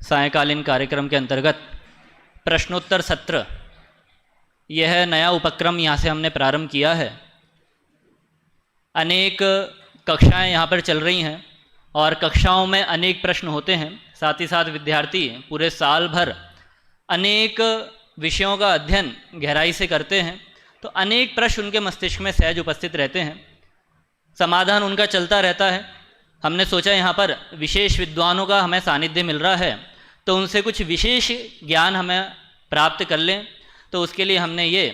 सायंकालीन कार्यक्रम के अंतर्गत प्रश्नोत्तर सत्र, यह नया उपक्रम यहाँ से हमने प्रारंभ किया है। अनेक कक्षाएं यहाँ पर चल रही हैं और कक्षाओं में अनेक प्रश्न होते हैं। साथ ही साथ विद्यार्थी पूरे साल भर अनेक विषयों का अध्ययन गहराई से करते हैं, तो अनेक प्रश्न उनके मस्तिष्क में सहज उपस्थित रहते हैं, समाधान उनका चलता रहता है। हमने सोचा यहाँ पर विशेष विद्वानों का हमें सानिध्य मिल रहा है, तो उनसे कुछ विशेष ज्ञान हमें प्राप्त कर लें। तो उसके लिए हमने ये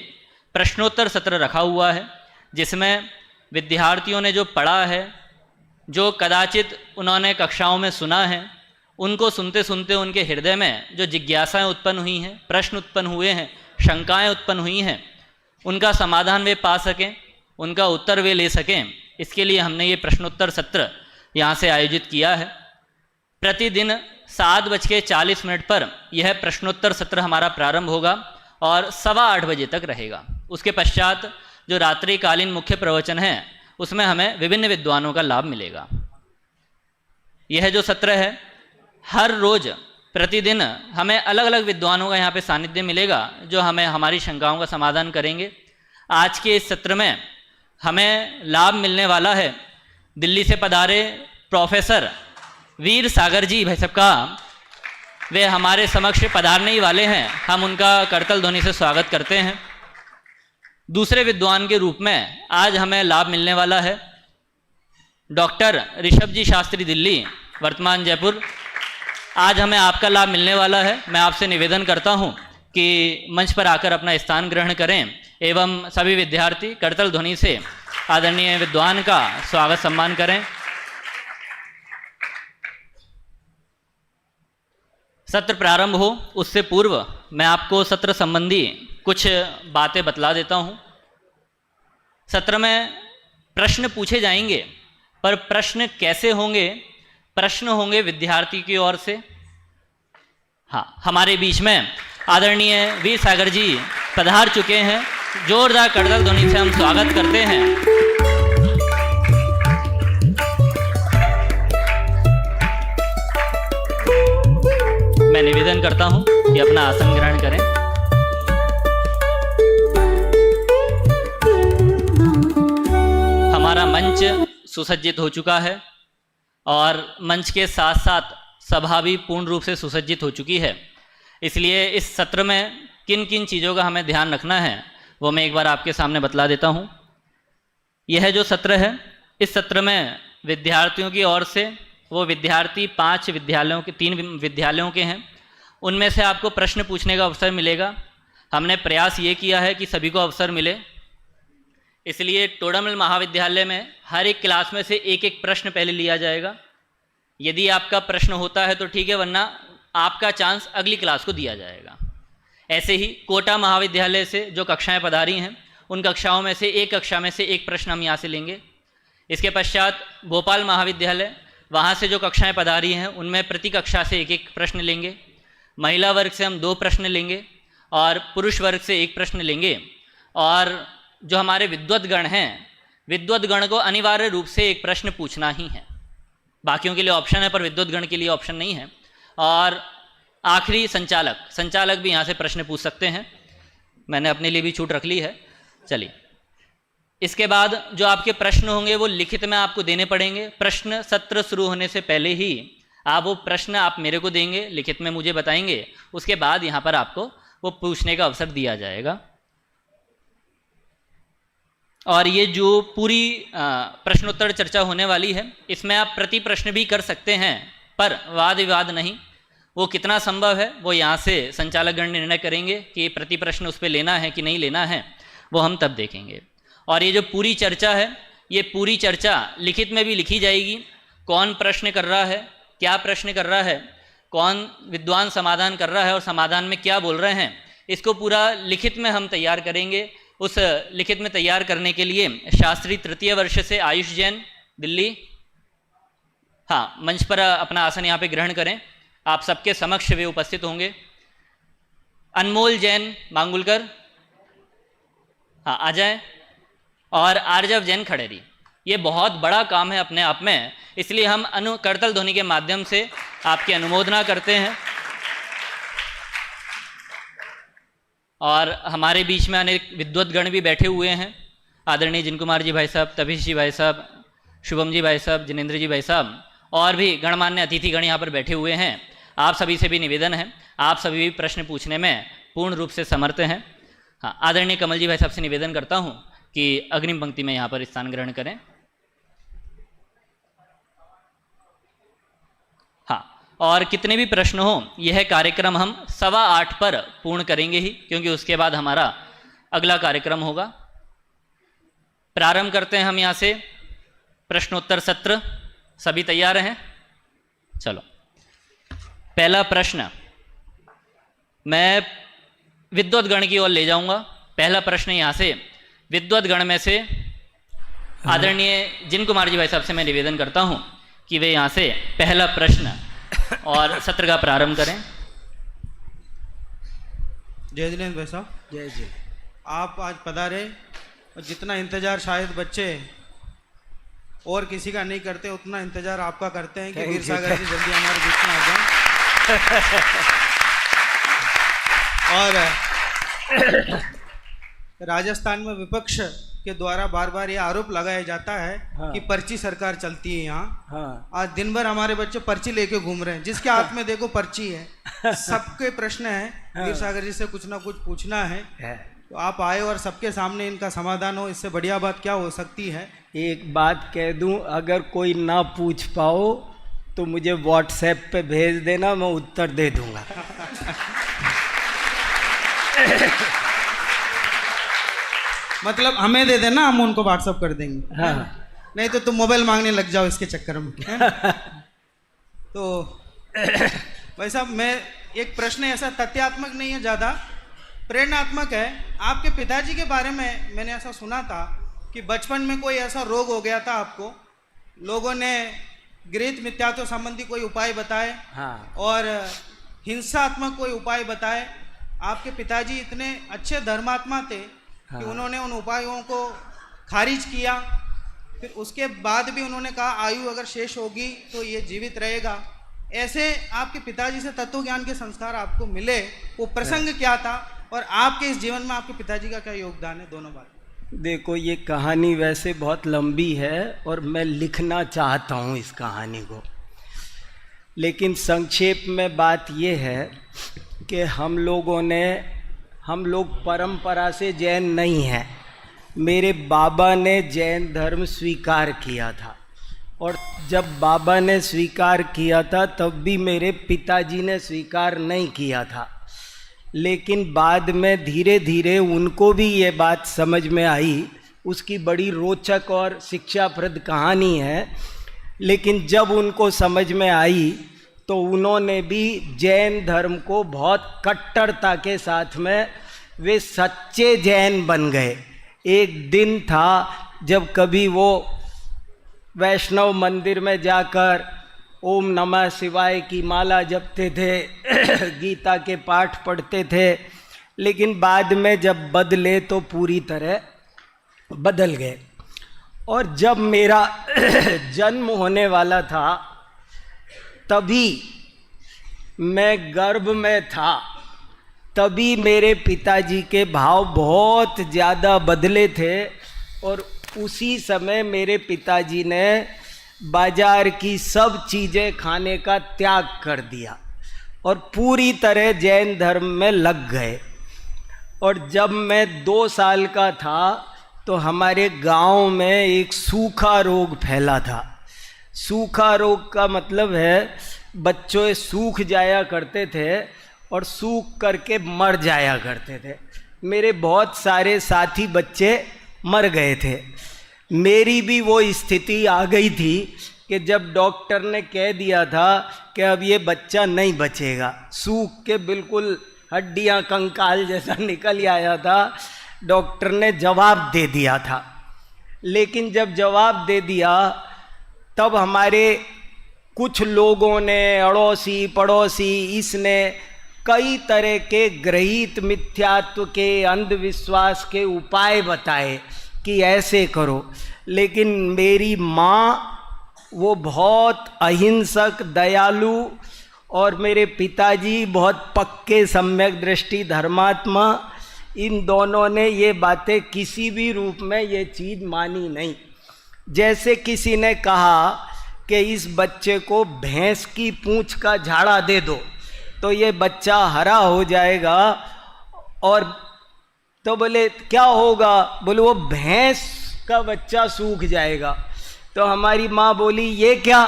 प्रश्नोत्तर सत्र रखा हुआ है, जिसमें विद्यार्थियों ने जो पढ़ा है, जो कदाचित उन्होंने कक्षाओं में सुना है, उनको सुनते सुनते उनके हृदय में जो जिज्ञासाएं उत्पन्न हुई हैं, प्रश्न उत्पन्न हुए हैं, शंकाएं उत्पन्न हुई हैं, उनका समाधान वे पा सकें, उनका उत्तर वे ले सकें। इसके लिए हमने ये प्रश्नोत्तर सत्र यहाँ से आयोजित किया है। प्रतिदिन 7:40 पर यह प्रश्नोत्तर सत्र हमारा प्रारंभ होगा और 8:15 बजे तक रहेगा। उसके पश्चात जो रात्रिकालीन मुख्य प्रवचन है, उसमें हमें विभिन्न विद्वानों का लाभ मिलेगा। यह जो सत्र है, हर रोज प्रतिदिन हमें अलग अलग विद्वानों का यहाँ पे सानिध्य मिलेगा, जो हमें हमारी शंकाओं का समाधान करेंगे। आज के इस सत्र में हमें लाभ मिलने वाला है दिल्ली से पधारे प्रोफेसर वीर सागर जी भाई साहब का। वे हमारे समक्ष पधारने ही वाले हैं, हम उनका करतल ध्वनि से स्वागत करते हैं। दूसरे विद्वान के रूप में आज हमें लाभ मिलने वाला है डॉक्टर ऋषभ जी शास्त्री दिल्ली, वर्तमान जयपुर। आज हमें आपका लाभ मिलने वाला है। मैं आपसे निवेदन करता हूं कि मंच पर आकर अपना स्थान ग्रहण करें एवं सभी विद्यार्थी करतल ध्वनि से आदरणीय विद्वान का स्वागत सम्मान करें। सत्र प्रारंभ हो उससे पूर्व मैं आपको सत्र संबंधी कुछ बातें बतला देता हूं। सत्र में प्रश्न पूछे जाएंगे, पर प्रश्न कैसे होंगे? प्रश्न होंगे विद्यार्थी की ओर से। हाँ, हमारे बीच में आदरणीय वीर सागर जी पधार चुके हैं। जोरदार करतल ध्वनि से हम स्वागत करते हैं। मैं निवेदन करता हूं कि अपना आसन ग्रहण करें। हमारा मंच सुसज्जित हो चुका है और मंच के साथ साथ सभा भी पूर्ण रूप से सुसज्जित हो चुकी है। इसलिए इस सत्र में किन किन चीज़ों का हमें ध्यान रखना है, वो मैं एक बार आपके सामने बतला देता हूँ। यह जो सत्र है, इस सत्र में विद्यार्थियों की ओर से, वो विद्यार्थी 3 विद्यालयों के हैं, उनमें से आपको प्रश्न पूछने का अवसर मिलेगा। हमने प्रयास ये किया है कि सभी को अवसर मिले, इसलिए टोडामल महाविद्यालय में हर एक क्लास में से एक एक प्रश्न पहले लिया जाएगा। यदि आपका प्रश्न होता है तो ठीक है, वरना आपका चांस अगली क्लास को दिया जाएगा। ऐसे ही कोटा महाविद्यालय से जो कक्षाएं पधारी हैं, उन कक्षाओं में से एक कक्षा में से एक प्रश्न हम यहाँ से लेंगे। इसके पश्चात भोपाल महाविद्यालय, वहाँ से जो कक्षाएं पधारी हैं, उनमें प्रति कक्षा से एक एक प्रश्न लेंगे। महिला वर्ग से हम 2 प्रश्न लेंगे और पुरुष वर्ग से 1 प्रश्न लेंगे। और जो हमारे विद्वद्गण हैं, विद्वद्गण को अनिवार्य रूप से एक प्रश्न पूछना ही है। बाकियों के लिए ऑप्शन है, पर विद्वद्गण के लिए ऑप्शन नहीं है। और आखिरी संचालक भी यहाँ से प्रश्न पूछ सकते हैं। मैंने अपने लिए भी छूट रख ली है। चलिए, इसके बाद जो आपके प्रश्न होंगे वो लिखित में आपको देने पड़ेंगे। प्रश्न सत्र शुरू होने से पहले ही आप वो प्रश्न आप मेरे को देंगे, लिखित में मुझे बताएंगे। उसके बाद यहाँ पर आपको वो पूछने का अवसर दिया जाएगा। और ये जो पूरी प्रश्नोत्तर चर्चा होने वाली है, इसमें आप प्रति प्रश्न भी कर सकते हैं, पर वाद विवाद नहीं। वो कितना संभव है वो यहाँ से संचालकगण निर्णय करेंगे कि प्रति प्रश्न उस पर लेना है कि नहीं लेना है, वो हम तब देखेंगे। और ये जो पूरी चर्चा है, ये पूरी चर्चा लिखित में भी लिखी जाएगी। कौन प्रश्न कर रहा है, क्या प्रश्न कर रहा है, कौन विद्वान समाधान कर रहा है और समाधान में क्या बोल रहे हैं, इसको पूरा लिखित में हम तैयार करेंगे। उस लिखित में तैयार करने के लिए शास्त्री तृतीय वर्ष से आयुष जैन दिल्ली, हाँ, मंच पर अपना आसन यहाँ पे ग्रहण करें। आप सबके समक्ष वे उपस्थित होंगे। अनमोल जैन मांगुलकर, हाँ आ जाए। और आर्जव जैन खड़ेरी। ये बहुत बड़ा काम है अपने आप में, इसलिए हम करतल ध्वनि के माध्यम से आपकी अनुमोदना करते हैं। और हमारे बीच में अनेक विद्वद्गण भी बैठे हुए हैं, आदरणीय जिन कुमार जी भाई साहब, तभिश जी भाई साहब, शुभम जी भाई साहब, जिनेंद्र जी भाई साहब और भी गणमान्य अतिथिगण यहाँ पर बैठे हुए हैं। आप सभी से भी निवेदन है, आप सभी भी प्रश्न पूछने में पूर्ण रूप से समर्थ हैं। हाँ, आदरणीय कमल जी भाई साहब से निवेदन करता हूँ कि अग्रिम पंक्ति में यहाँ पर स्थान ग्रहण करें। हाँ, और कितने भी प्रश्न हो यह कार्यक्रम हम 8:15 पर पूर्ण करेंगे ही, क्योंकि उसके बाद हमारा अगला कार्यक्रम होगा। प्रारंभ करते हैं हम यहाँ से प्रश्नोत्तर सत्र। सभी तैयार हैं? चलो, पहला प्रश्न मैं विद्वद्गण की ओर ले जाऊंगा। पहला प्रश्न यहाँ से विद्वद्गण में से आदरणीय जिन कुमार जी भाई साहब से मैं निवेदन करता हूँ कि वे यहाँ से पहला प्रश्न और सत्र का प्रारंभ करें। जय जिनेंद्र भाई साहब। जय जी। आप आज पधारे और जितना इंतजार शायद बच्चे और किसी का नहीं करते, उतना इंतजार आपका करते हैं कि वीर सागर जी जल्दी हमारे बीच में आ जाएं। और राजस्थान में विपक्ष के द्वारा बार बार ये आरोप लगाया जाता है कि पर्ची सरकार चलती है यहाँ। आज दिन भर हमारे बच्चे पर्ची लेके घूम रहे हैं, जिसके हाथ में देखो पर्ची है। सबके प्रश्न है, वीर सागर जी से कुछ ना कुछ पूछना है, तो आप आए और सबके सामने इनका समाधान हो। इससे बढ़िया बात क्या हो सकती है? एक बात कह दूं, अगर कोई ना पूछ पाओ तो मुझे व्हाट्सएप पे भेज देना, मैं उत्तर दे दूंगा। मतलब हमें दे देना, हम उनको व्हाट्सएप कर देंगे। हाँ। नहीं तो तुम मोबाइल मांगने लग जाओ इसके चक्कर में। तो भाई साहब, मैं एक प्रश्न ऐसा तथ्यात्मक नहीं है, ज़्यादा प्रेरणात्मक है। आपके पिताजी के बारे में मैंने ऐसा सुना था कि बचपन में कोई ऐसा रोग हो गया था आपको, लोगों ने गृहीत मिथ्यात्व संबंधी कोई उपाय बताए। हाँ। और हिंसात्मक कोई उपाय बताए। आपके पिताजी इतने अच्छे धर्मात्मा थे। हाँ। कि उन्होंने उन उपायों को खारिज किया, फिर उसके बाद भी उन्होंने कहा आयु अगर शेष होगी तो ये जीवित रहेगा। ऐसे आपके पिताजी से तत्व ज्ञान के संस्कार आपको मिले, वो प्रसंग क्या था और आपके इस जीवन में आपके पिताजी का क्या योगदान है? दोनों बात। देखो, ये कहानी वैसे बहुत लंबी है और मैं लिखना चाहता हूँ इस कहानी को, लेकिन संक्षेप में बात ये है कि हम लोग परंपरा से जैन नहीं हैं। मेरे बाबा ने जैन धर्म स्वीकार किया था, और जब बाबा ने स्वीकार किया था तब भी मेरे पिताजी ने स्वीकार नहीं किया था। लेकिन बाद में धीरे धीरे उनको भी ये बात समझ में आई। उसकी बड़ी रोचक और शिक्षाप्रद कहानी है। लेकिन जब उनको समझ में आई तो उन्होंने भी जैन धर्म को बहुत कट्टरता के साथ में वे सच्चे जैन बन गए। एक दिन था जब कभी वो वैष्णव मंदिर में जाकर ओम नमः शिवाय की माला जपते थे, गीता के पाठ पढ़ते थे, लेकिन बाद में जब बदले तो पूरी तरह बदल गए। और जब मेरा जन्म होने वाला था तभी मैं गर्भ में था, तभी मेरे पिताजी के भाव बहुत ज़्यादा बदले थे। और उसी समय मेरे पिताजी ने बाजार की सब चीज़ें खाने का त्याग कर दिया और पूरी तरह जैन धर्म में लग गए। और जब मैं 2 साल का था तो हमारे गांव में एक सूखा रोग फैला था। सूखा रोग का मतलब है बच्चों सूख जाया करते थे और सूख करके मर जाया करते थे। मेरे बहुत सारे साथी बच्चे मर गए थे। मेरी भी वो स्थिति आ गई थी कि जब डॉक्टर ने कह दिया था कि अब ये बच्चा नहीं बचेगा, सूख के बिल्कुल हड्डियां कंकाल जैसा निकल आया था, डॉक्टर ने जवाब दे दिया था। लेकिन जब जवाब दे दिया तब हमारे कुछ लोगों ने, अड़ोसी पड़ोसी, इसने कई तरह के गृहीत मिथ्यात्व के, अंधविश्वास के उपाय बताए कि ऐसे करो। लेकिन मेरी माँ वो बहुत अहिंसक, दयालु, और मेरे पिताजी बहुत पक्के सम्यक दृष्टि धर्मात्मा, इन दोनों ने ये बातें किसी भी रूप में ये चीज़ मानी नहीं। जैसे किसी ने कहा कि इस बच्चे को भैंस की पूंछ का झाड़ा दे दो तो ये बच्चा हरा हो जाएगा, और तो बोले क्या होगा, बोले वो भैंस का बच्चा सूख जाएगा। तो हमारी माँ बोली ये क्या,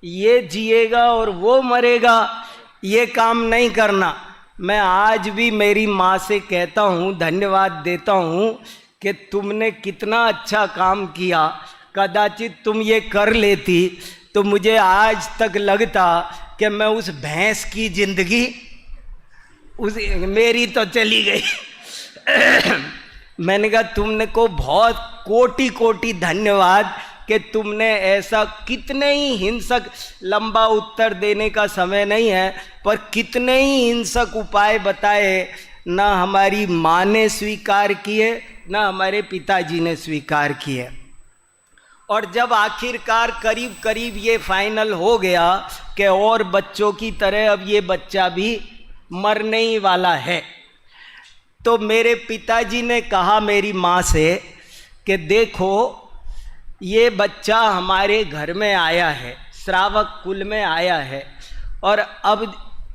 ये जिएगा और वो मरेगा, ये काम नहीं करना। मैं आज भी मेरी माँ से कहता हूँ, धन्यवाद देता हूँ कि तुमने कितना अच्छा काम किया, कदाचित तुम ये कर लेती तो मुझे आज तक लगता कि मैं उस भैंस की जिंदगी मेरी तो चली गई। मैंने कहा तुमने को बहुत कोटि कोटि धन्यवाद कि तुमने ऐसा, कितने ही हिंसक, लंबा उत्तर देने का समय नहीं है, पर कितने ही हिंसक उपाय बताए, ना हमारी माँ ने स्वीकार किए ना हमारे पिताजी ने स्वीकार किए। और जब आखिरकार करीब करीब ये फाइनल हो गया कि और बच्चों की तरह अब ये बच्चा भी मरने ही वाला है, तो मेरे पिताजी ने कहा मेरी माँ से कि देखो ये बच्चा हमारे घर में आया है, श्रावक कुल में आया है, और अब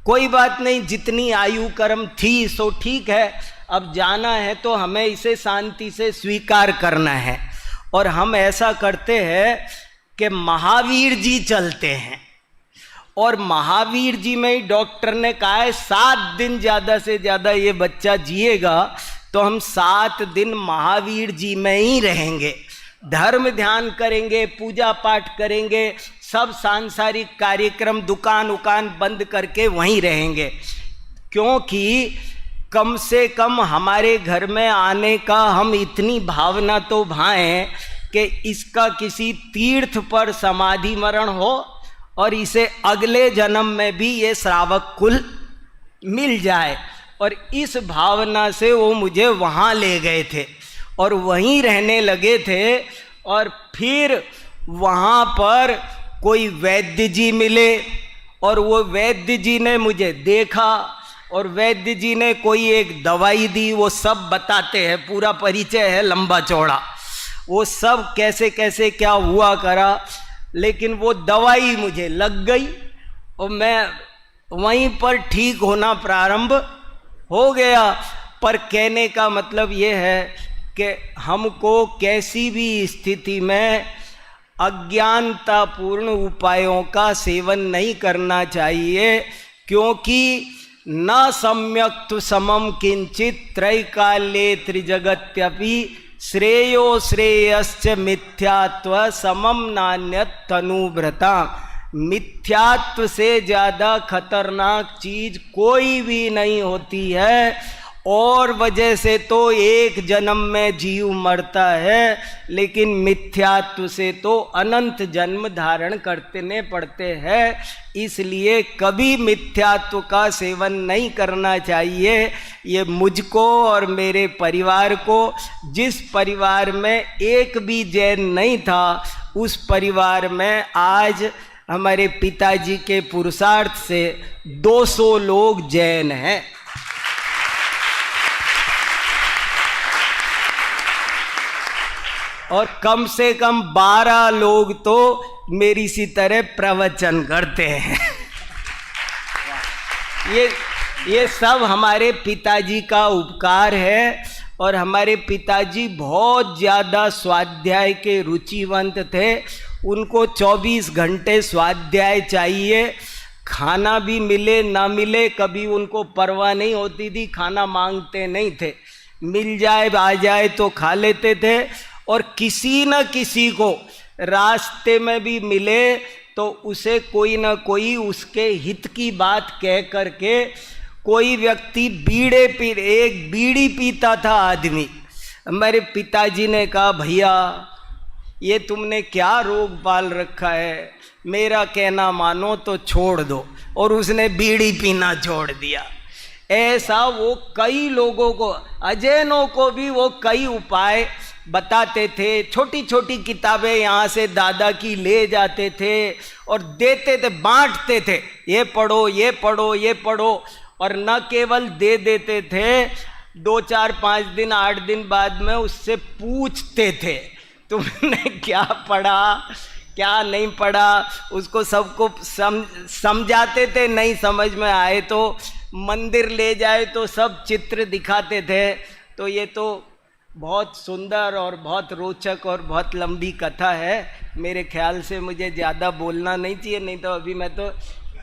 कोई बात नहीं, जितनी आयु कर्म थी सो ठीक है, अब जाना है तो हमें इसे शांति से स्वीकार करना है। और हम ऐसा करते हैं कि महावीर जी चलते हैं, और महावीर जी में ही डॉक्टर ने कहा है 7 दिन ज़्यादा से ज़्यादा ये बच्चा जिएगा, तो हम 7 दिन महावीर जी में ही रहेंगे, धर्म ध्यान करेंगे, पूजा पाठ करेंगे, सब सांसारिक कार्यक्रम दुकान उकान बंद करके वहीं रहेंगे, क्योंकि कम से कम हमारे घर में आने का हम इतनी भावना तो भाएं कि इसका किसी तीर्थ पर समाधि मरण हो और इसे अगले जन्म में भी ये श्रावक कुल मिल जाए। और इस भावना से वो मुझे वहाँ ले गए थे और वहीं रहने लगे थे। और फिर वहाँ पर कोई वैद्य जी मिले और वो वैद्य जी ने मुझे देखा और वैद्य जी ने कोई एक दवाई दी, वो सब बताते हैं, पूरा परिचय है लंबा चौड़ा, वो सब कैसे कैसे क्या हुआ करा, लेकिन वो दवाई मुझे लग गई और मैं वहीं पर ठीक होना प्रारंभ हो गया। पर कहने का मतलब ये है कि हमको कैसी भी स्थिति में अज्ञानतापूर्ण उपायों का सेवन नहीं करना चाहिए, क्योंकि न सम्यक्तु समम किंचित त्रैकाल्ये त्रिजगत्यपि श्रेयो श्रेयश्च मिथ्यात्व समम नान्यत तनुभृता। मिथ्यात्व से ज़्यादा खतरनाक चीज़ कोई भी नहीं होती है। और वजह से तो एक जन्म में जीव मरता है, लेकिन मिथ्यात्व से तो अनंत जन्म धारण करने पड़ते हैं। इसलिए कभी मिथ्यात्व का सेवन नहीं करना चाहिए। ये मुझको और मेरे परिवार को, जिस परिवार में एक भी जैन नहीं था, उस परिवार में आज हमारे पिताजी के पुरुषार्थ से 200 लोग जैन हैं। और कम से कम 12 लोग तो मेरी सी तरह प्रवचन करते हैं। ये सब हमारे पिताजी का उपकार है। और हमारे पिताजी बहुत ज़्यादा स्वाध्याय के रुचिवंत थे। उनको 24 घंटे स्वाध्याय चाहिए, खाना भी मिले ना मिले कभी उनको परवाह नहीं होती थी, खाना मांगते नहीं थे, मिल जाए आ जाए तो खा लेते थे। और किसी न किसी को रास्ते में भी मिले तो उसे कोई ना कोई उसके हित की बात कह करके, कोई व्यक्ति एक बीड़ी पीता था आदमी, हमारे पिताजी ने कहा भैया ये तुमने क्या रोग पाल रखा है, मेरा कहना मानो तो छोड़ दो, और उसने बीड़ी पीना छोड़ दिया। ऐसा वो कई लोगों को, अजैनों को भी वो कई उपाय बताते थे। छोटी छोटी किताबें यहाँ से दादा की ले जाते थे और देते थे, बांटते थे, ये पढ़ो ये पढ़ो ये पढ़ो। और न केवल दे देते थे, 2 4 5 दिन 8 दिन बाद में उससे पूछते थे तुमने क्या पढ़ा क्या नहीं पढ़ा, उसको सबको समझाते थे, नहीं समझ में आए तो मंदिर ले जाए तो सब चित्र दिखाते थे। तो ये तो बहुत सुंदर और बहुत रोचक और बहुत लंबी कथा है। मेरे ख्याल से मुझे ज़्यादा बोलना नहीं चाहिए, नहीं तो अभी मैं तो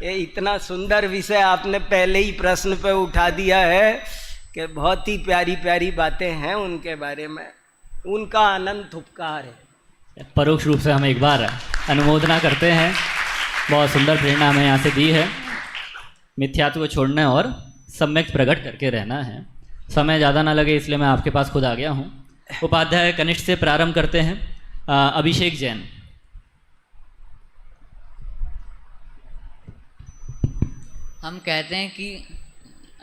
ये इतना सुंदर विषय आपने पहले ही प्रश्न पे उठा दिया है कि बहुत ही प्यारी प्यारी बातें हैं उनके बारे में। उनका अनंत उपकार है। परोक्ष रूप से हम एक बार अनुमोदना करते हैं। बहुत सुंदर प्रेरणा हमें यहाँ से दी है। मिथ्यात्व को छोड़ना है और सम्यक प्रकट करके रहना है। समय ज़्यादा ना लगे इसलिए मैं आपके पास खुद आ गया हूँ। उपाध्याय कनिष्ठ से प्रारंभ करते हैं। अभिषेक जैन। हम कहते हैं कि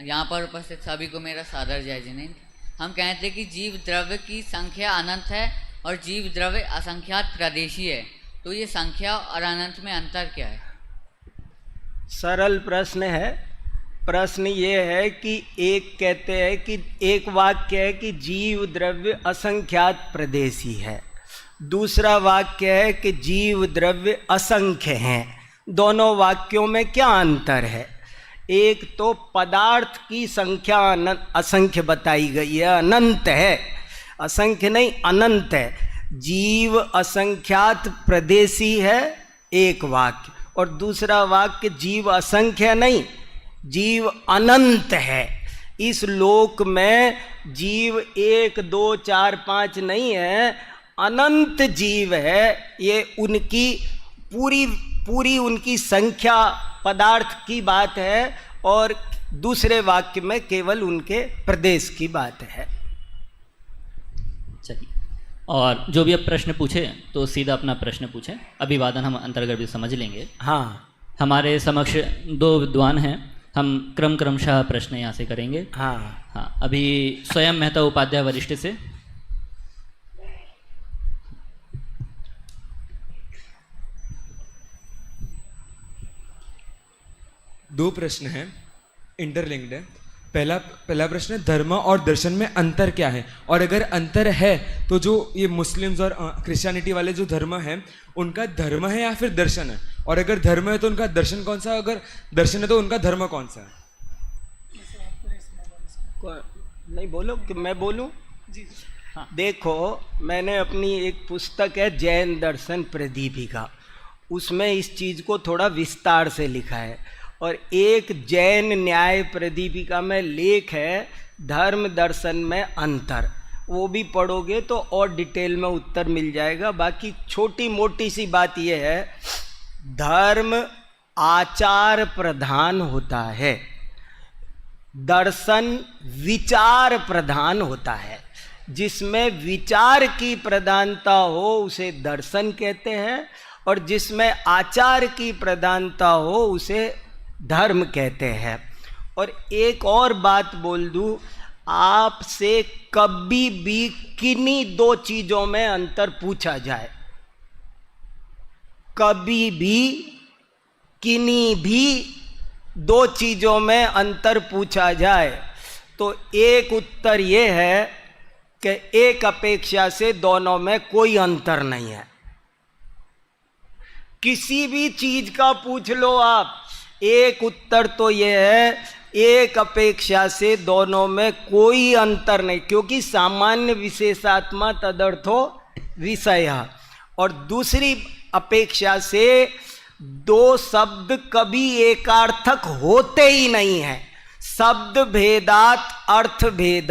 यहाँ पर उपस्थित सभी को मेरा सादर जय जिनेंद्र। हम कहते हैं कि जीव द्रव्य की संख्या अनंत है और जीव द्रव्य असंख्यात प्रदेशी है, तो ये संख्या और अनंत में अंतर क्या है? सरल प्रश्न है। प्रश्न ये है कि एक कहते हैं कि एक वाक्य है कि जीव द्रव्य असंख्यात प्रदेशी है, दूसरा वाक्य है कि जीव द्रव्य असंख्य हैं। दोनों वाक्यों में क्या अंतर है? एक तो पदार्थ की संख्या असंख्य बताई गई है, अनंत है, असंख्य नहीं अनंत है। जीव असंख्यात प्रदेशी है एक वाक्य, और दूसरा वाक्य जीव असंख्य नहीं जीव अनंत है। इस लोक में जीव 1 2 4 5 नहीं है, अनंत जीव है। ये उनकी पूरी उनकी संख्या पदार्थ की बात है, और दूसरे वाक्य में केवल उनके प्रदेश की बात है। चलिए, और जो भी अब प्रश्न पूछे तो सीधा अपना प्रश्न पूछें। अभिवादन हम अंतर्गत भी समझ लेंगे। हाँ, हमारे समक्ष 2 विद्वान हैं, हम क्रमशः प्रश्न यहाँ से करेंगे। हाँ, अभी स्वयं मेहता उपाध्याय वरिष्ठ से। दो प्रश्न हैं, इंटरलिंक्ड है। पहला प्रश्न है, धर्म और दर्शन में अंतर क्या है, और अगर अंतर है तो जो ये मुस्लिम्स और क्रिश्चियनिटी वाले जो धर्म है उनका धर्म है या फिर दर्शन है, और अगर धर्म है तो उनका दर्शन कौन सा, अगर दर्शन है तो उनका धर्म कौन सा है? नहीं बोलो कि मैं बोलूं? हाँ। देखो, मैंने अपनी एक पुस्तक है जैन दर्शन प्रदीपिका, उसमें इस चीज़ को थोड़ा विस्तार से लिखा है, और एक जैन न्याय प्रदीपिका में लेख है धर्म दर्शन में अंतर, वो भी पढ़ोगे तो और डिटेल में उत्तर मिल जाएगा। बाकी छोटी मोटी सी बात यह है, धर्म आचार प्रधान होता है, दर्शन विचार प्रधान होता है। जिसमें विचार की प्रधानता हो उसे दर्शन कहते हैं, और जिसमें आचार की प्रधानता हो उसे धर्म कहते हैं। और एक और बात बोल दूं, आपसे कभी भी किन्हीं 2 चीज़ों में अंतर पूछा जाए, कभी भी किन्हीं भी 2 चीज़ों में अंतर पूछा जाए तो एक उत्तर ये है कि एक अपेक्षा से दोनों में कोई अंतर नहीं है। किसी भी चीज का पूछ लो आप, एक उत्तर तो ये है, एक अपेक्षा से दोनों में कोई अंतर नहीं, क्योंकि सामान्य विशेषात्मा तदर्थो विषय, और दूसरी अपेक्षा से 2 शब्द कभी एकार्थक होते ही नहीं है। शब्द भेदात अर्थ भेद।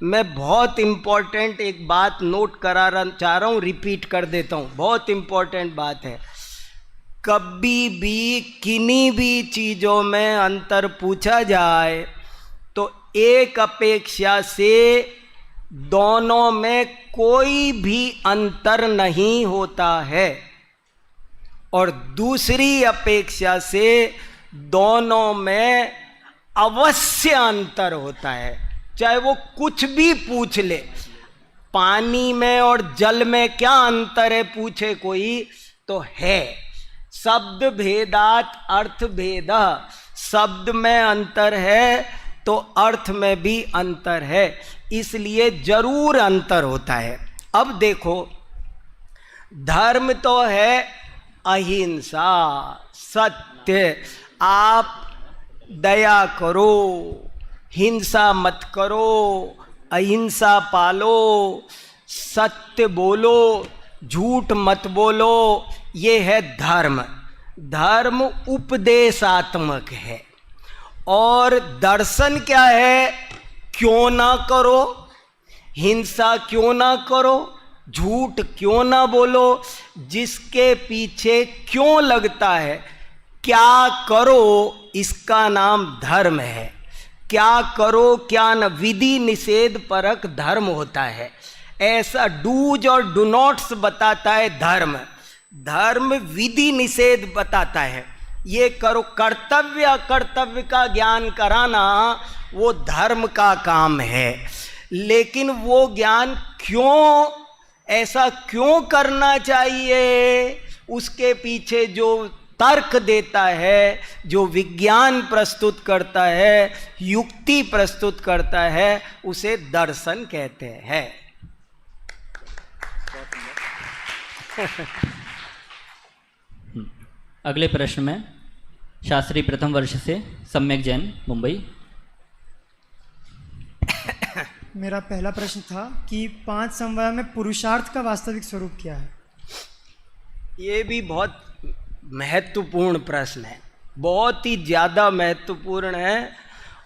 मैं बहुत इंपॉर्टेंट एक बात नोट करा चाह रहा हूँ, रिपीट कर देता हूँ, बहुत इंपॉर्टेंट बात है। कभी भी किन्हीं भी चीज़ों में अंतर पूछा जाए तो एक अपेक्षा से दोनों में कोई भी अंतर नहीं होता है, और दूसरी अपेक्षा से दोनों में अवश्य अंतर होता है। चाहे वो कुछ भी पूछ ले, पानी में और जल में क्या अंतर है पूछे कोई तो है। शब्द भेदात अर्थ भेद, शब्द में अंतर है तो अर्थ में भी अंतर है, इसलिए जरूर अंतर होता है। अब देखो, धर्म तो है अहिंसा, सत्य, आप दया करो, हिंसा मत करो, अहिंसा पालो, सत्य बोलो, झूठ मत बोलो, ये है धर्म। धर्म उपदेशात्मक है। और दर्शन क्या है? क्यों ना करो, हिंसा क्यों ना करो, झूठ क्यों ना बोलो, जिसके पीछे क्यों लगता है, क्या करो, इसका नाम धर्म है। क्या करो क्या न, विधि निषेध परक धर्म होता है। ऐसा डूज और डू नॉट्स बताता है धर्म। धर्म विधि निषेध बताता है। ये करो, कर्तव्य अकर्तव्य का ज्ञान कराना वो धर्म का काम है। लेकिन वो ज्ञान क्यों, ऐसा क्यों करना चाहिए, उसके पीछे जो तर्क देता है, जो विज्ञान प्रस्तुत करता है, युक्ति प्रस्तुत करता है, उसे दर्शन कहते हैं। अगले प्रश्न में शास्त्री प्रथम वर्ष से सम्यक जैन, मुंबई। मेरा पहला प्रश्न था कि 5 समवाय में पुरुषार्थ का वास्तविक स्वरूप क्या है? ये भी बहुत महत्वपूर्ण प्रश्न है, बहुत ही ज़्यादा महत्वपूर्ण है।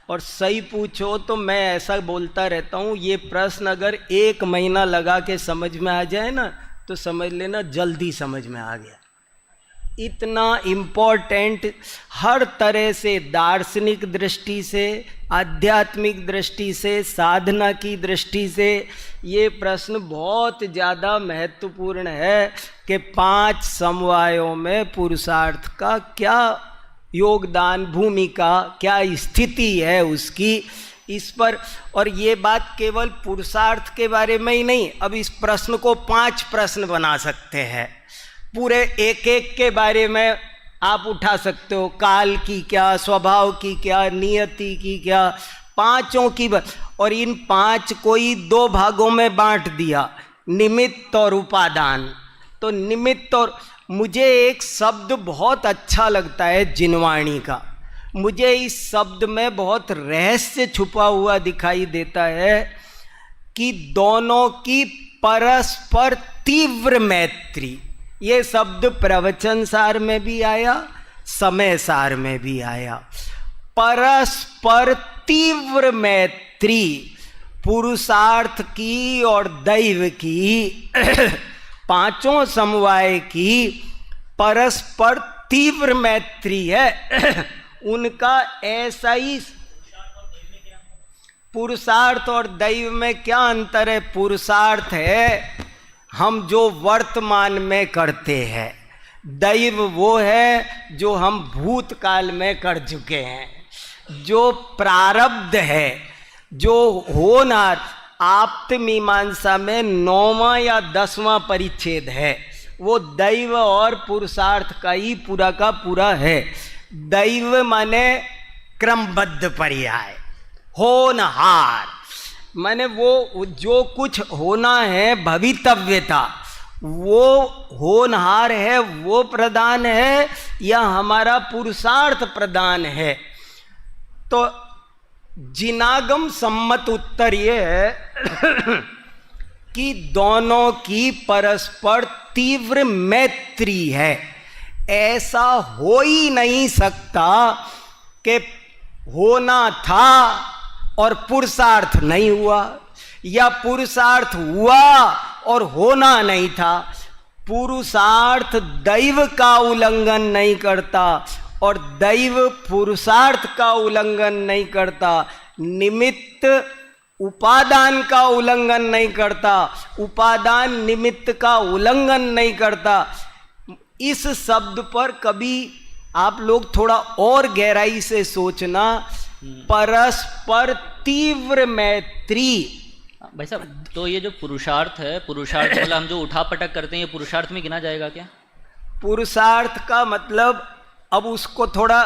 और सही पूछो तो मैं ऐसा बोलता रहता हूँ, ये प्रश्न अगर 1 महीना लगा के समझ में आ जाए ना, तो समझ लेना जल्दी समझ में आ गया। इतना इम्पोर्टेंट, हर तरह से, दार्शनिक दृष्टि से, आध्यात्मिक दृष्टि से, साधना की दृष्टि से ये प्रश्न बहुत ज़्यादा महत्वपूर्ण है कि 5 समवायों में पुरुषार्थ का क्या योगदान, भूमिका, क्या स्थिति है उसकी, इस पर। और ये बात केवल पुरुषार्थ के बारे में ही नहीं, अब इस प्रश्न को 5 प्रश्न बना सकते हैं। पूरे एक एक के बारे में आप उठा सकते हो, काल की क्या, स्वभाव की क्या, नियति की क्या, 5 की और इन 5 को ही 2 भागों में बांट दिया, निमित्त और उपादान। तो निमित्त, और मुझे एक शब्द बहुत अच्छा लगता है जिनवाणी का, मुझे इस शब्द में बहुत रहस्य छुपा हुआ दिखाई देता है कि दोनों की परस्पर तीव्र मैत्री। ये शब्द प्रवचन सार में भी आया, समय सार में भी आया। परस्पर तीव्र मैत्री, पुरुषार्थ की और दैव की, 5 समवाय की परस्पर तीव्र मैत्री है। उनका ऐसा ही। पुरुषार्थ और दैव में क्या अंतर है? पुरुषार्थ है हम जो वर्तमान में करते हैं, दैव वो है जो हम भूतकाल में कर चुके हैं। जो प्रारब्ध है, जो होनार, आप्त मीमांसा में 9वां या 10वां परिच्छेद है, वो दैव और पुरुषार्थ का ही पूरा का पूरा है। दैव माने क्रमबद्ध पर्याय, होनहार माने वो जो कुछ होना है, भवितव्यता, वो होनहार है, वो प्रधान है या हमारा पुरुषार्थ प्रधान है। तो जिनागम सम्मत उत्तर ये है कि दोनों की परस्पर तीव्र मैत्री है। ऐसा हो ही नहीं सकता कि होना था और पुरुषार्थ नहीं हुआ, या पुरुषार्थ हुआ और होना नहीं था। पुरुषार्थ दैव का उल्लंघन नहीं करता और दैव पुरुषार्थ का उल्लंघन नहीं करता। निमित्त उपादान का उल्लंघन नहीं करता, उपादान निमित्त का उल्लंघन नहीं करता। इस शब्द पर कभी आप लोग थोड़ा और गहराई से सोचना। परस्पर तीव्र मैत्री। भाई साहब, तो ये जो पुरुषार्थ है, पुरुषार्थ मतलब हम जो उठा पटक करते हैं, ये पुरुषार्थ में गिना जाएगा क्या? पुरुषार्थ का मतलब, अब उसको थोड़ा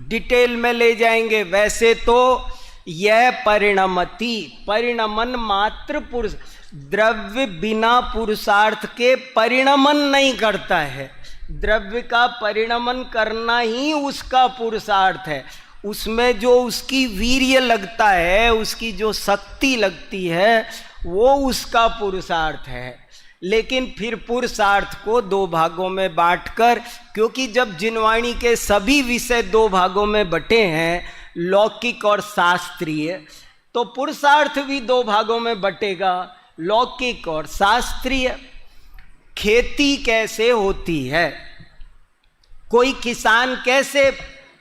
डिटेल में ले जाएंगे। वैसे तो यह परिणमति, परिणमन मात्र पुरुष, द्रव्य बिना पुरुषार्थ के परिणमन नहीं करता है। द्रव्य का परिणमन करना ही उसका पुरुषार्थ है। उसमें जो उसकी वीर्य लगता है, उसकी जो शक्ति लगती है, वो उसका पुरुषार्थ है। लेकिन फिर पुरुषार्थ को दो भागों में बांटकर, क्योंकि जब जिनवाणी के सभी विषय दो भागों में बटे हैं, लौकिक और शास्त्रीय, तो पुरुषार्थ भी दो भागों में बटेगा, लौकिक और शास्त्रीय। खेती कैसे होती है, कोई किसान कैसे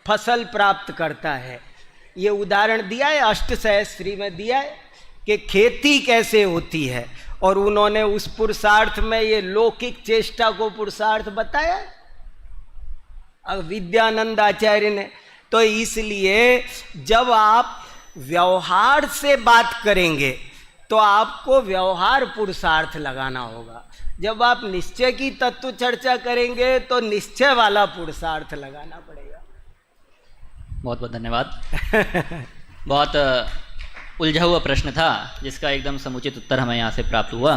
फसल प्राप्त करता है, ये उदाहरण दिया है, अष्टसहस्त्री में दिया है कि खेती कैसे होती है, और उन्होंने उस पुरुषार्थ में ये लौकिक चेष्टा को पुरुषार्थ बताया अब विद्यानंद आचार्य ने। तो इसलिए जब आप व्यवहार से बात करेंगे तो आपको व्यवहार पुरुषार्थ लगाना होगा। जब आप निश्चय की तत्व चर्चा करेंगे तो निश्चय वाला पुरुषार्थ लगाना पड़ेगा। बहुत बहुत धन्यवाद। बहुत उलझा हुआ प्रश्न था जिसका एकदम समुचित उत्तर हमें यहाँ से प्राप्त हुआ।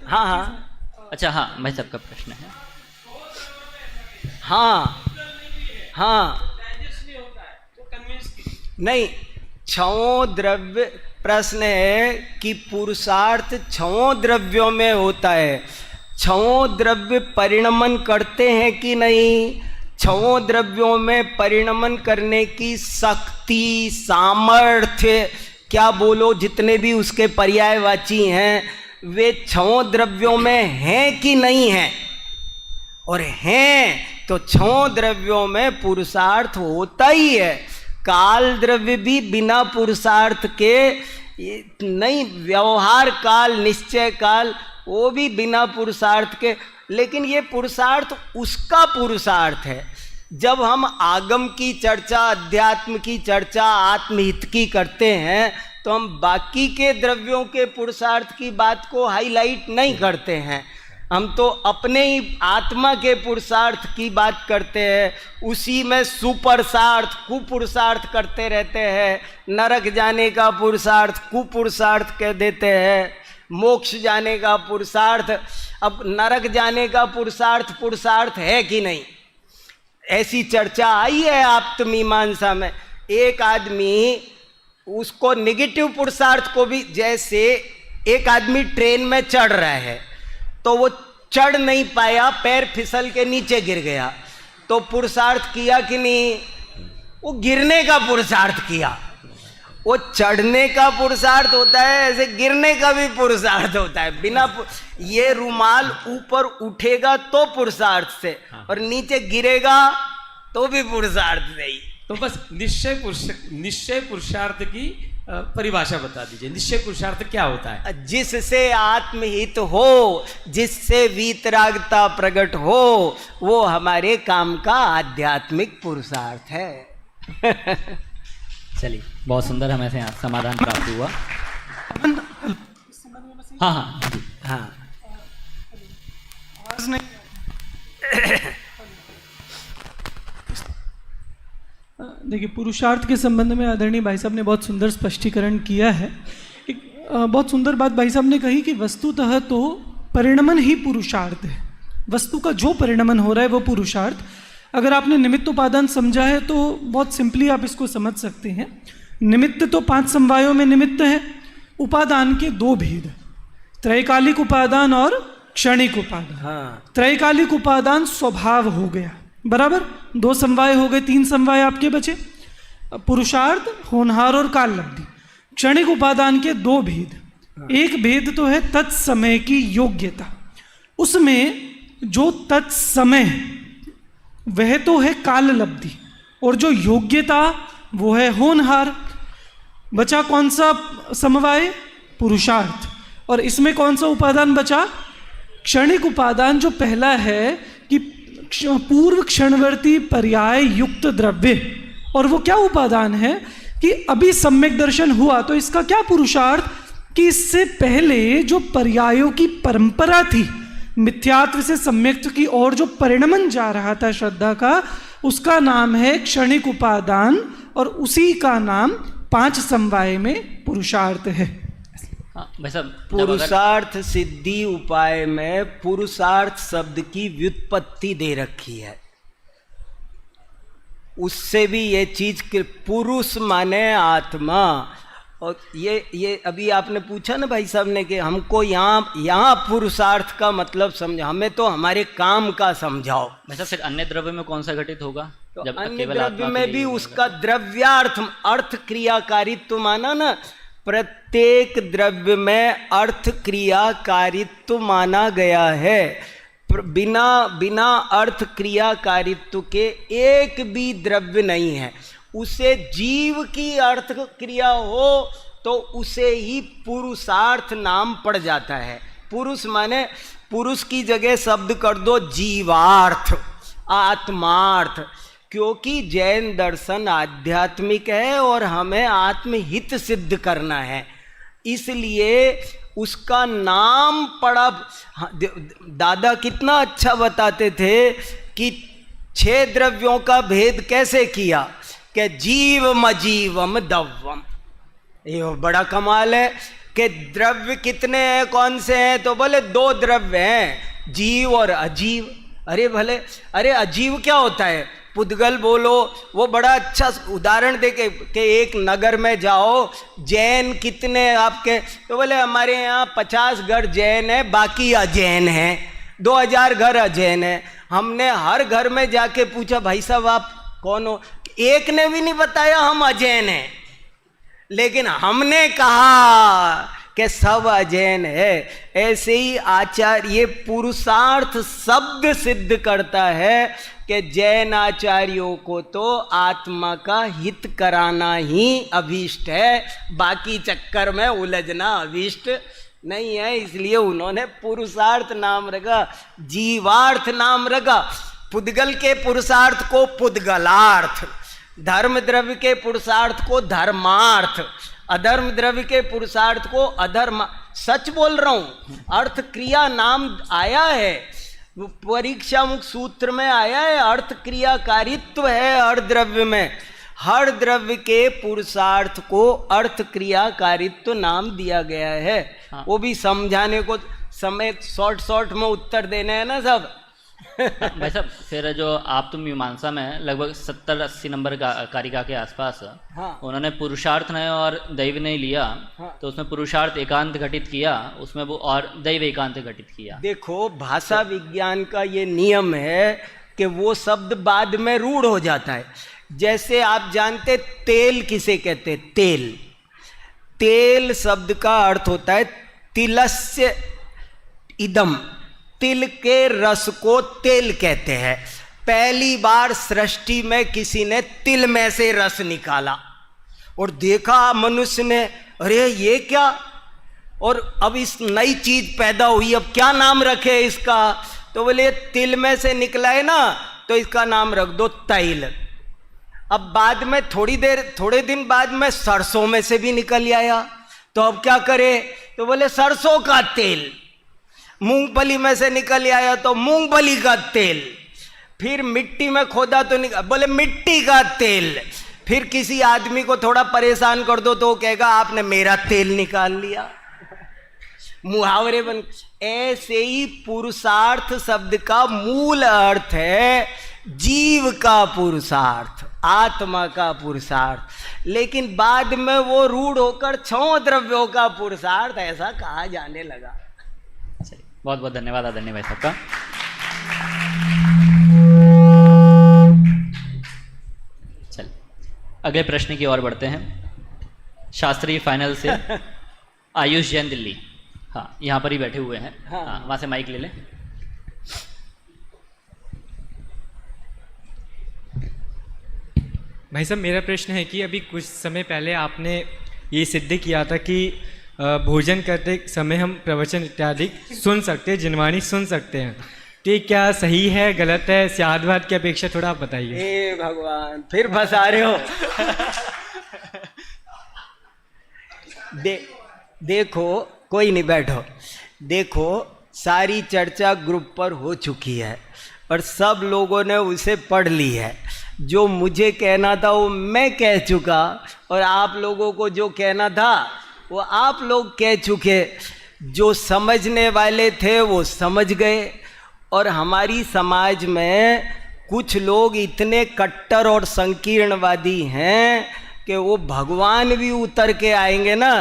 हाँ हाँ, अच्छा हाँ, भाई साहब का प्रश्न है। हाँ हाँ, नहीं, छहों द्रव्य, प्रश्न है कि पुरुषार्थ छहों द्रव्यों में होता है, छहों द्रव्य परिणमन करते हैं कि नहीं, छहों द्रव्यों में परिणमन करने की शक्ति, सामर्थ्य, क्या बोलो, जितने भी उसके पर्यायवाची हैं, वे छहों द्रव्यों में हैं कि नहीं हैं, और हैं तो छहों द्रव्यों में पुरुषार्थ होता ही है। काल द्रव्य भी बिना पुरुषार्थ के नहीं, व्यवहार काल, निश्चय काल, वो भी बिना पुरुषार्थ के, लेकिन ये पुरुषार्थ उसका पुरुषार्थ है। जब हम आगम की चर्चा, अध्यात्म की चर्चा, आत्महित की करते हैं तो हम बाकी के द्रव्यों के पुरुषार्थ की बात को हाईलाइट नहीं करते हैं, हम तो अपने ही आत्मा के पुरुषार्थ की बात करते हैं, उसी में सुपुरुषार्थ, कुपुरुषार्थ करते रहते हैं। नरक जाने का पुरुषार्थ कुपुरुषार्थ कह देते हैं, मोक्ष जाने का पुरुषार्थ। अब नरक जाने का पुरुषार्थ पुरुषार्थ है कि नहीं, ऐसी चर्चा आई है आप्तमीमांसा में। एक आदमी, उसको निगेटिव पुरुषार्थ को भी, जैसे एक आदमी ट्रेन में चढ़ रहा है तो वो चढ़ नहीं पाया, पैर फिसल के नीचे गिर गया, तो पुरुषार्थ किया कि नहीं, वो गिरने का पुरुषार्थ किया। वो चढ़ने का पुरुषार्थ होता है, ऐसे गिरने का भी पुरुषार्थ होता है। बिना ये रुमाल ऊपर उठेगा तो पुरुषार्थ से, और नीचे गिरेगा तो भी पुरुषार्थ से ही। तो बस निश्चय पुरुषार्थ की परिभाषा बता दीजिए, निश्चय पुरुषार्थ क्या होता है? जिससे आत्महित हो, जिससे वीतरागता प्रकट हो, वो हमारे काम का आध्यात्मिक पुरुषार्थ है। चलिए, बहुत सुंदर, हमें से यहाँ समाधान प्राप्त हुआ। हाँ हाँ हाँ, देखिए, पुरुषार्थ के संबंध में आदरणीय भाई साहब ने बहुत सुंदर स्पष्टीकरण किया है। एक बहुत सुंदर बात भाई साहब ने कही कि वस्तुतः तो परिणमन ही पुरुषार्थ है, वस्तु का जो परिणमन हो रहा है वो पुरुषार्थ। अगर आपने निमित्त उपादान समझा है तो बहुत सिंपली आप इसको समझ सकते हैं। निमित्त तो 5 समवायों में निमित्त है, उपादान के 2 भेद, त्रैकालिक उपादान और क्षणिक उपादान। हाँ, त्रैकालिक उपादान स्वभाव हो गया, बराबर, 2 समवाय हो गए, 3 समवाय आपके बचे, पुरुषार्थ, होनहार और काल लब्धि। क्षणिक उपादान के 2 भेद, एक भेद तो है तत्समय की योग्यता, उसमें जो तत्समय वह तो है काल लब्धि, और जो योग्यता वो है होनहार। बचा कौन सा समवाय? पुरुषार्थ। और इसमें कौन सा उपादान बचा? क्षणिक उपादान, जो पहला है कि पूर्व क्षणवर्ती पर्याय युक्त द्रव्य। और वो क्या उपादान है कि अभी सम्यक दर्शन हुआ तो इसका क्या पुरुषार्थ कि इससे पहले जो पर्यायों की परंपरा थी, मिथ्यात्व से सम्यक्त्व की ओर जो परिणमन जा रहा था श्रद्धा का, उसका नाम है क्षणिक उपादान, और उसी का नाम 5 समवाय में पुरुषार्थ है। हाँ भाई साहब, जब अगर पुरुषार्थ सिद्धि उपाय में पुरुषार्थ शब्द की व्युत्पत्ति दे रखी है, उससे भी ये चीज कि पुरुष माने आत्मा। और ये अभी आपने पूछा ना भाई साहब ने कि हमको यहाँ पुरुषार्थ का मतलब समझा, हमें तो हमारे काम का समझाओ। भाई साहब फिर अन्य द्रव्य में कौन सा घटित होगा? तो जब अन्य केवल द्रव्य आत्मा में के भी लिए उसका द्रव्यार्थ अर्थ क्रियाकारित्व माना ना, प्रत्येक द्रव्य में अर्थ क्रियाकारित्व माना गया है। बिना अर्थ क्रियाकारित्व के एक भी द्रव्य नहीं है। उसे जीव की अर्थ क्रिया हो तो उसे ही पुरुषार्थ नाम पड़ जाता है। पुरुष माने पुरुष की जगह शब्द कर दो जीवार्थ, आत्मार्थ, क्योंकि जैन दर्शन आध्यात्मिक है और हमें आत्महित सिद्ध करना है, इसलिए उसका नाम पड़ा। दादा कितना अच्छा बताते थे कि 6 द्रव्यों का भेद कैसे किया, कि जीवम अजीवम दव्वम। ये बड़ा कमाल है कि द्रव्य कितने हैं, कौन से हैं? तो बोले 2 द्रव्य हैं, जीव और अजीव। अरे भले, अरे अजीव क्या होता है? पुद्गल बोलो। वो बड़ा अच्छा उदाहरण दे के एक नगर में जाओ, जैन कितने आपके? तो बोले हमारे यहाँ 50 घर जैन है, बाकी अजैन हैं, 2000 घर अजैन है। हमने हर घर में जाके पूछा, भाई साहब आप कौन हो? एक ने भी नहीं बताया हम अजैन हैं, लेकिन हमने कहा कि सब अजैन है। ऐसे ही आचार्य पुरुषार्थ शब्द सिद्ध करता है कि जैन आचार्यों को तो आत्मा का हित कराना ही अभीष्ट है, बाकी चक्कर में उलझना अभीष्ट नहीं है। इसलिए उन्होंने पुरुषार्थ नाम रखा, जीवार्थ नाम रखा। पुद्गल के पुरुषार्थ को पुद्गलार्थ, धर्म द्रव्य के पुरुषार्थ को धर्मार्थ, अधर्म द्रव्य के पुरुषार्थ को अधर्म। सच बोल रहा हूं, अर्थ क्रिया नाम आया है, परीक्षा मुख सूत्र में आया है, अर्थ क्रियाकारित्व है हर द्रव्य में। हर द्रव्य के पुरुषार्थ को अर्थ क्रियाकारित्व नाम दिया गया है। हाँ। वो भी समझाने को समय शॉर्ट में उत्तर देने हैं ना सब। भाई साहब फिर जो आप तुम मीमांसा में लगभग 70-80 नंबर का कारिका के आसपास, हाँ। उन्होंने पुरुषार्थ नहीं और दैव नहीं लिया, हाँ। तो उसमें पुरुषार्थ एकांत घटित किया, उसमें वो और दैव एकांत घटित किया। देखो भाषा विज्ञान का ये नियम है कि वो शब्द बाद में रूढ़ हो जाता है। जैसे आप जानते तेल किसे कहते? तेल। तेल शब्द का अर्थ होता है तिलस्य इदम, तिल के रस को तेल कहते हैं। पहली बार सृष्टि में किसी ने तिल में से रस निकाला और देखा मनुष्य ने, अरे ये क्या, और अब इस नई चीज पैदा हुई, अब क्या नाम रखे इसका? तो बोले तिल में से निकला है ना, तो इसका नाम रख दो तैल। अब बाद में थोड़े दिन बाद में सरसों में से भी निकल आया, तो अब क्या करे? तो बोले सरसों का तेल। मूंगफली में से निकल आया तो मूंगफली का तेल। फिर मिट्टी में खोदा तो बोले मिट्टी का तेल। फिर किसी आदमी को थोड़ा परेशान कर दो तो वो कहेगा आपने मेरा तेल निकाल लिया। मुहावरे बन। ऐसे ही पुरुषार्थ शब्द का मूल अर्थ है जीव का पुरुषार्थ, आत्मा का पुरुषार्थ, लेकिन बाद में वो रूढ़ होकर 6 द्रव्यों का पुरुषार्थ ऐसा कहा जाने लगा। बहुत बहुत धन्यवाद आदरणीय भाई साहब का। चल अगले प्रश्न की ओर बढ़ते हैं। शास्त्रीय फाइनल से आयुष जैन दिल्ली, हाँ यहाँ पर ही बैठे हुए हैं। हाँ वहाँ से माइक ले लें। भाई साहब मेरा प्रश्न है कि अभी कुछ समय पहले आपने ये सिद्ध किया था कि भोजन करते समय हम प्रवचन इत्यादि सुन सकते हैं, जिनवाणी सुन सकते हैं, तो ये क्या सही है गलत है? सियादवाद की अपेक्षा थोड़ा आप बताइए। हे भगवान फिर फंसा रहे हो। देखो कोई नहीं, बैठो। देखो सारी चर्चा ग्रुप पर हो चुकी है और सब लोगों ने उसे पढ़ ली है। जो मुझे कहना था वो मैं कह चुका, और आप लोगों को जो कहना था वो आप लोग कह चुके। जो समझने वाले थे वो समझ गए। और हमारी समाज में कुछ लोग इतने कट्टर और संकीर्णवादी हैं कि वो भगवान भी उतर के आएंगे ना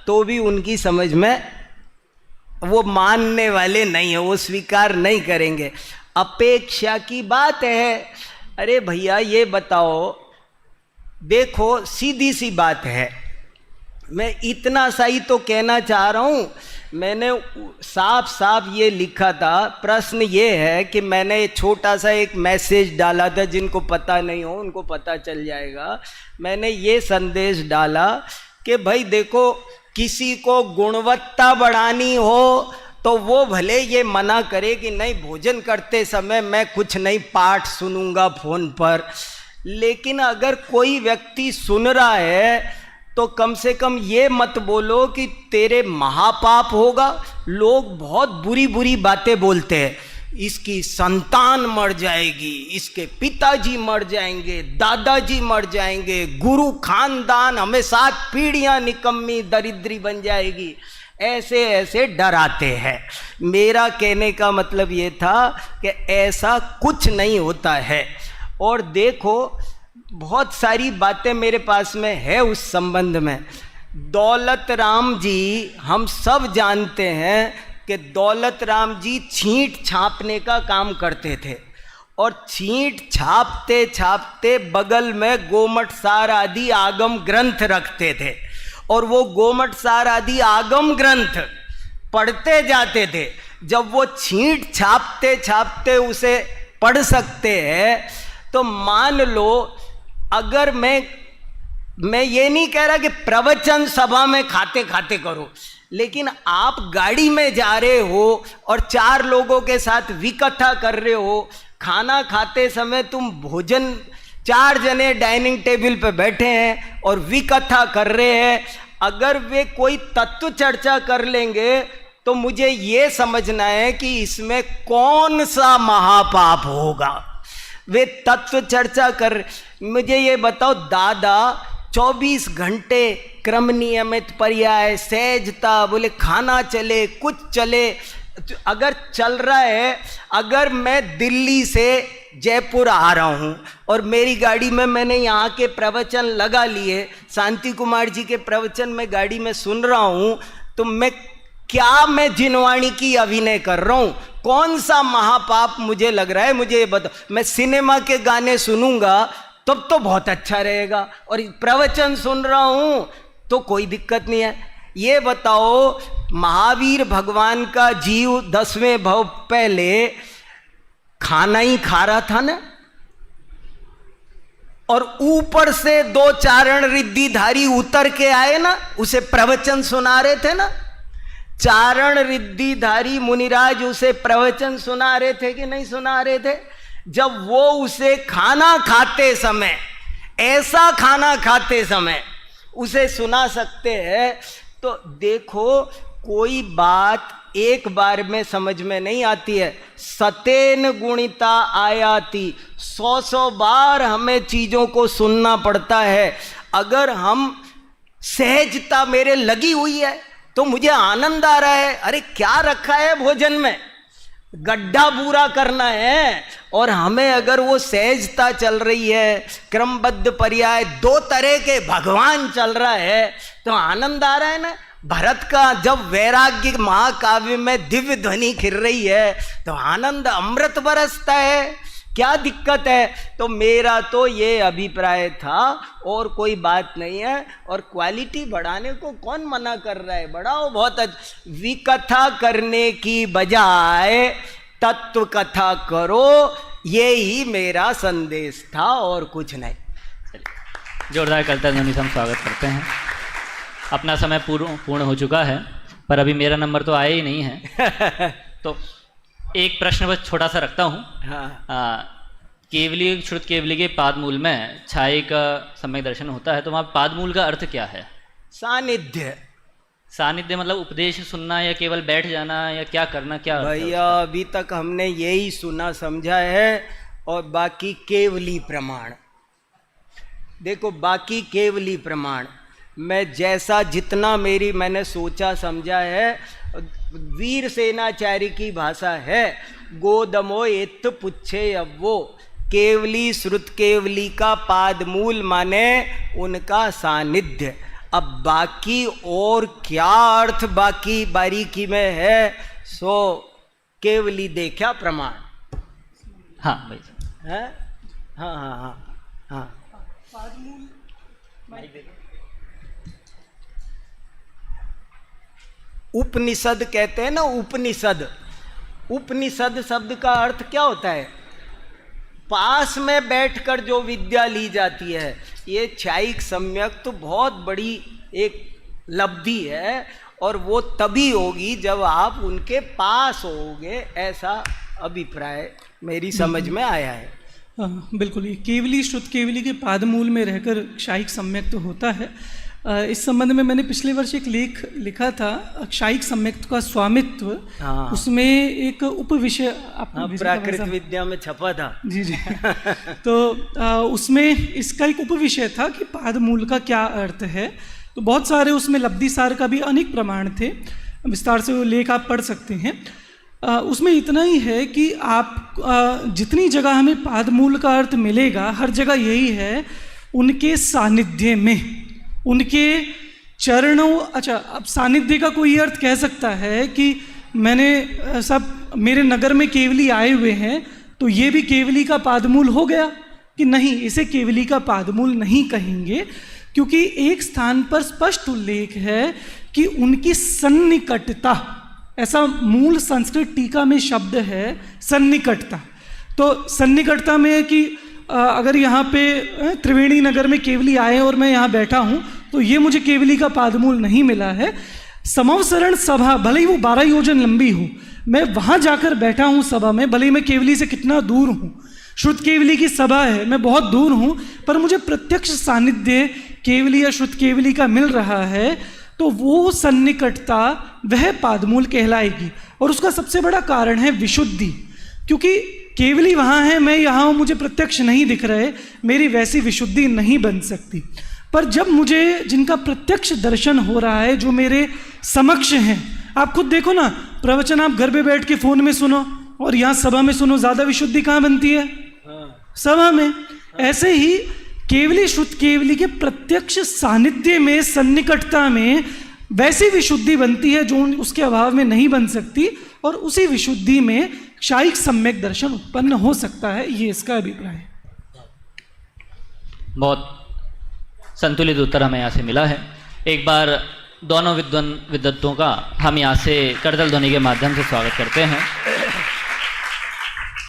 तो भी उनकी समझ में वो मानने वाले नहीं है, वो स्वीकार नहीं करेंगे। अपेक्षा की बात है। अरे भैया ये बताओ, देखो सीधी सी बात है, मैं इतना सा ही तो कहना चाह रहा हूँ। मैंने साफ साफ ये लिखा था। प्रश्न ये है कि मैंने छोटा सा एक मैसेज डाला था, जिनको पता नहीं हो उनको पता चल जाएगा। मैंने ये संदेश डाला कि भाई देखो, किसी को गुणवत्ता बढ़ानी हो तो वो भले ये मना करे कि नहीं भोजन करते समय मैं कुछ नहीं पाठ सुनूंगा फ़ोन पर, लेकिन अगर कोई व्यक्ति सुन रहा है तो कम से कम ये मत बोलो कि तेरे महापाप होगा। लोग बहुत बुरी बुरी बातें बोलते हैं, इसकी संतान मर जाएगी, इसके पिताजी मर जाएंगे, दादाजी मर जाएंगे, गुरु खानदान हमें 7 पीढ़ियां निकम्मी दरिद्री बन जाएगी, ऐसे ऐसे डराते हैं। मेरा कहने का मतलब ये था कि ऐसा कुछ नहीं होता है। और देखो बहुत सारी बातें मेरे पास में है उस संबंध में। दौलत राम जी, हम सब जानते हैं कि दौलत राम जी छींट छापने का काम करते थे, और छींट छापते छापते बगल में गोमट सार आदि आगम ग्रंथ रखते थे, और वो गोमट सार आदि आगम ग्रंथ पढ़ते जाते थे। जब वो छींट छापते छापते उसे पढ़ सकते हैं तो मान लो, अगर मैं ये नहीं कह रहा कि प्रवचन सभा में खाते खाते करो, लेकिन आप गाड़ी में जा रहे हो और 4 लोगों के साथ विकथा कर रहे हो, खाना खाते समय तुम भोजन 4 जने डाइनिंग टेबल पे बैठे हैं और विकथा कर रहे हैं, अगर वे कोई तत्व चर्चा कर लेंगे तो मुझे ये समझना है कि इसमें कौन सा महापाप होगा। वे तत्व चर्चा कर, मुझे ये बताओ, दादा 24 घंटे क्रम नियमित पर्याय सहजता, बोले खाना चले कुछ चले, अगर चल रहा है। अगर मैं दिल्ली से जयपुर आ रहा हूँ और मेरी गाड़ी में मैंने यहाँ के प्रवचन लगा लिए, शांति कुमार जी के प्रवचन में गाड़ी में सुन रहा हूँ, तो मैं जिनवाणी की अभिनय कर रहा हूँ? कौन सा महापाप मुझे लग रहा है, मुझे ये बताओ। मैं सिनेमा के गाने सुनूंगा तब तो बहुत अच्छा रहेगा, और प्रवचन सुन रहा हूँ तो कोई दिक्कत नहीं है। ये बताओ, महावीर भगवान का जीव 10वें भव पहले खाना ही खा रहा था ना, और ऊपर से 2 चारण रिद्धिधारी उतर के आए ना, उसे प्रवचन सुना रहे थे ना। चारण रिद्धिधारी मुनिराज उसे प्रवचन सुना रहे थे कि नहीं सुना रहे थे? जब वो उसे खाना खाते समय, ऐसा खाना खाते समय उसे सुना सकते हैं, तो देखो कोई बात एक बार में समझ में नहीं आती है। सतेन गुणिता आयाति, 100 बार हमें चीजों को सुनना पड़ता है। अगर हम सहजता मेरे लगी हुई है तो मुझे आनंद आ रहा है, अरे क्या रखा है भोजन में, गड्ढा पूरा करना है, और हमें अगर वो सहजता चल रही है, क्रमबद्ध पर्याय 2 तरह के भगवान चल रहा है, तो आनंद आ रहा है ना। भरत का जब वैराग्य महाकाव्य में दिव्य ध्वनि खिल रही है तो आनंद अमृत बरसता है, क्या दिक्कत है? तो मेरा तो ये अभिप्राय था और कोई बात नहीं है। और क्वालिटी बढ़ाने को कौन मना कर रहा है, बढ़ाओ, बहुत अच्छा। विकथा करने की बजाय तत्व कथा करो, ये ही मेरा संदेश था और कुछ नहीं। जोरदार करता ध्वनि से हम स्वागत करते हैं। अपना समय पूर्ण हो चुका है, पर अभी मेरा नंबर तो आया ही नहीं है। तो एक प्रश्न बस छोटा सा रखता हूँ। हाँ। केवली श्रुत केवली के पादमूल में छाये का सम्यक दर्शन होता है, तो वहाँ पादमूल का अर्थ क्या है? सानिध्य। सानिध्य मतलब उपदेश सुनना या केवल बैठ जाना या क्या करना, क्या? भैया अभी तक हमने यही सुना समझा है, और बाकी केवली प्रमाण। देखो बाकी केवली प्रमाण, मैं जैसा जितना मैंने सोचा समझा है, वीर सेनाचार्य की भाषा है, गोदमो एत पुच्छे अव्वो, केवली श्रुत केवली का पादमूल माने उनका सानिध्य। अब बाकी और क्या अर्थ बाकी बारीकी में है, सो केवली देखा प्रमाण। हाँ भाई है? हाँ हाँ हाँ हाँ। उपनिषद कहते हैं ना, उपनिषद। उपनिषद शब्द का अर्थ क्या होता है? पास में बैठकर जो विद्या ली जाती है। ये छायिक सम्यक तो बहुत बड़ी एक लब्धि है, और वो तभी होगी जब आप उनके पास होगे, ऐसा अभिप्राय मेरी समझ में आया है। हाँ, बिल्कुल। ये केवली श्रुत केवली के पादमूल में रहकर क्षायिक सम्यक तो होता है। इस संबंध में मैंने पिछले वर्ष एक लेख लिखा था, क्षायिक सम्यक का स्वामित्व। हाँ। उसमें एक उपविषय प्राकृत विद्या में छपा था। जी जी। तो उसमें इसका एक उपविषय था कि पादमूल का क्या अर्थ है। तो बहुत सारे उसमें लब्धि सार का भी अनेक प्रमाण थे, विस्तार से वो लेख आप पढ़ सकते हैं। उसमें इतना ही है कि आप जितनी जगह हमें पादमूल का अर्थ मिलेगा, हर जगह यही है, उनके सानिध्य में, उनके चरणों। अच्छा, अब सानिध्य का कोई अर्थ कह सकता है कि मैंने सब मेरे नगर में केवली आए हुए हैं तो ये भी केवली का पादमूल हो गया, कि नहीं, इसे केवली का पादमूल नहीं कहेंगे, क्योंकि एक स्थान पर स्पष्ट उल्लेख है कि उनकी सन्निकटता, ऐसा मूल संस्कृत टीका में शब्द है सन्निकटता। तो सन्निकटता में कि अगर यहाँ पे त्रिवेणी नगर में केवली आए और मैं यहाँ बैठा हूँ तो ये मुझे केवली का पादमूल नहीं मिला है। समवसरण सभा, भले ही वो 12 योजन लंबी हो, मैं वहाँ जाकर बैठा हूँ सभा में, भले ही मैं केवली से कितना दूर हूँ, श्रुत केवली की सभा है, मैं बहुत दूर हूँ, पर मुझे प्रत्यक्ष सानिध्य केवली या श्रुत केवली का मिल रहा है, तो वो सन्निकटता वह पादमूल कहलाएगी। और उसका सबसे बड़ा कारण है विशुद्धि, क्योंकि केवली वहाँ है, मैं यहाँ हूँ, मुझे प्रत्यक्ष नहीं दिख रहे, मेरी वैसी विशुद्धि नहीं बन सकती। पर जब मुझे जिनका प्रत्यक्ष दर्शन हो रहा है, जो मेरे समक्ष हैं, आप खुद देखो ना, प्रवचन आप घर पे बैठ के फ़ोन में सुनो और यहाँ सभा में सुनो, ज़्यादा विशुद्धि कहाँ बनती है? सभा में। ऐसे ही केवली श्रुत केवली के प्रत्यक्ष सानिध्य में, सन्निकटता में वैसी विशुद्धि बनती है जो उसके अभाव में नहीं बन सकती, और उसी विशुद्धि में क्षायिक सम्यक दर्शन उत्पन्न हो सकता है। ये इसका अभिप्राय है। बहुत संतुलित उत्तर हमें यहाँ से मिला है। एक बार दोनों विद्वत्तों का हम यहाँ से करतल ध्वनि के माध्यम से स्वागत करते हैं।